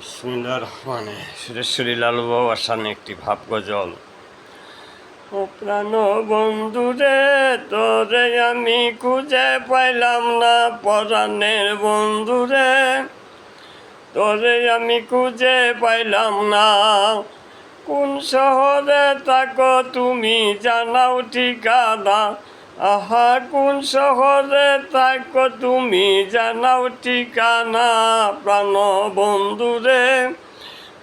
বিসমিল্লাহির রহমানে সুরেশ্বরী লালু বাবার সামনে একটি ভাব গজল। ও প্রাণ বন্ধুরে, তোরে আমি খুঁজে পাইলাম না, পরাণের বন্ধুরে তোরে আমি খুঁজে পাইলাম না। কোন শহরে থাকো তুমি জানাও ঠিকানা, আহা কোন শহরে থাকো তুমি জানাও ঠিকানা। প্রাণ বন্ধুরে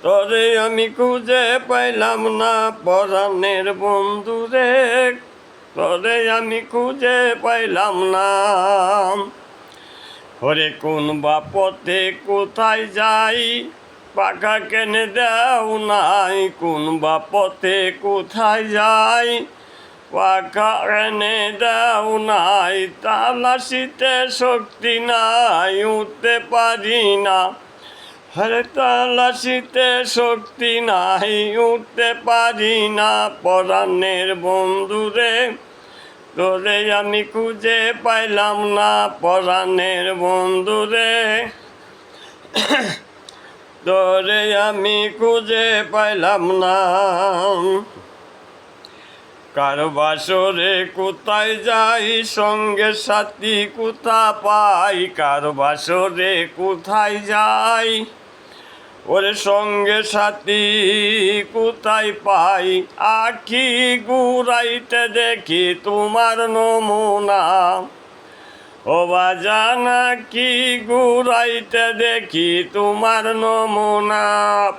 তোরে আমি খুঁজে পাইলাম না, পরাণের বন্ধুরে তোরে আমি খুঁজে পাইলাম না। ওরে কোন বাপতে কোথায় যাই, পাখা কেনে দেও নাই। কোন বাপতে কোথায় যাই, পাখা এনে দেও নাই। তালাশিতে শক্তি নাই, উঠতে পারি না। হরে তালাশিতে শক্তি নাই, উঠতে পারি না। পরাণের বন্ধুরে তোরে আমি খুঁজে পাইলাম না, পরাণের বন্ধুরে তোরে আমি খুঁজে পাইলাম না। কারো বাসরে কোথায় যাই, সঙ্গে সাথী কোথা পাই। কারো বাসরে কোথায় যাই, ওরে সঙ্গে সাথী কোথায় পাই। আখি ঘুরাইতে দেখি তোমার নমুনা, ও বাজানা কি ঘুরাইতে দেখি তোমার নমুনা।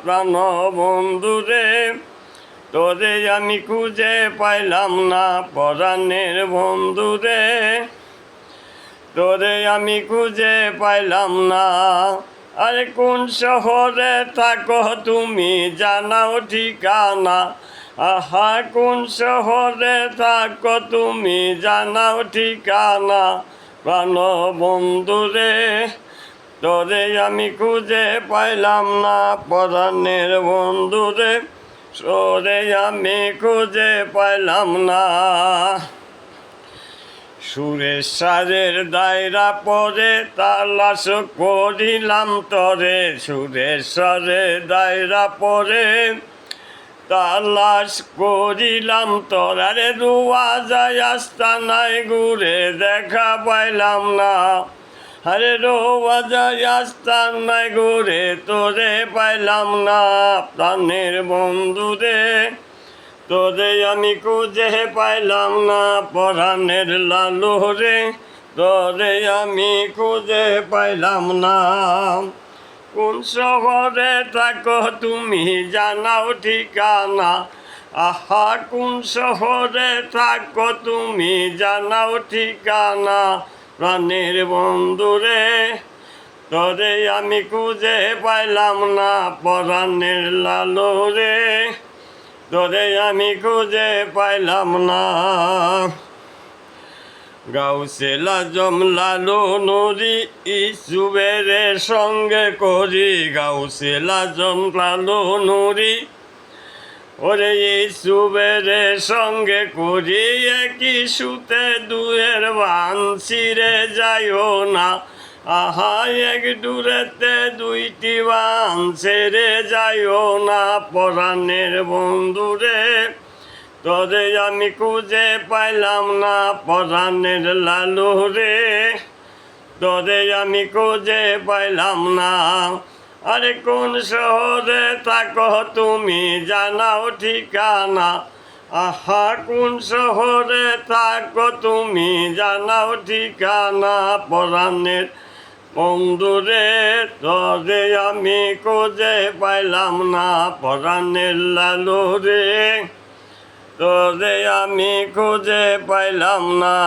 প্রাণ বন্ধুরে তোরে আমি খুঁজে পাইলাম না, পরাণের বন্ধুরে তোরে আমি খুঁজে পাইলাম না। আরে কোন শহরে থাকো তুমি জানাও ঠিকানা, আহা কোন শহরে থাকো তুমি জানাও ঠিকানা। প্রাণ বন্ধুরে তোরে আমি খুঁজে পাইলাম না, পরাণের বন্ধুরে তোরে আমি খুঁজে পাইলাম না। সুরেশ্বরের দায়রা পরে তালাশ করিলাম তরে, সুরেশ্বরের দায়রা পরে তালাশ করিলাম তোর। আরে রুয়া যায় আস্তানায় ঘুরে দেখা পাইলাম না, আরে রোয়া যায় আস্তানায় ঘুরে তোরে পাইলাম না। প্রাণের বন্ধুরে তোরে আমি খুঁজে পাইলাম না, পরাণের লালু রে তোরে আমি খুঁজে পাইলাম না। কোন শহরে থাকো তুমি জানাও ঠিকানা, আহা কোন শহরে থাকো তুমি জানাও ঠিকানা। প্রাণের বন্ধুরে তোরে আমি খুঁজে পাইলাম না, পরাণের লালু রে তোরে আমি খুঁজে পাইলাম না। গাউসে আজম লালু নুরি ইসুবের সঙ্গে করি, গাউসে আজম লালু নুরি ওরে ইসুবের সঙ্গে করি। একই সুতে দুয়ের বান ছিঁড়ে যাইও না, আহা এক দূরেতে দুইটি বান ছেড়ে যাইও না। পরাণের বন্ধুরে তোরে আমি খুঁজে পাইলাম না, পরাণের লালু রে তোরে আমি খুঁজে পাইলাম না। আরে কোন শহরে থাকো তুমি জানাও ঠিকানা, আহা কোন শহরে থাকো তুমি জানাও ঠিকানা। পরাণের বন্ধুরে তোরে আমি খুঁজে পাইলাম না, পরাণের লালু রে তোরে আমি খুঁজে পাইলাম না।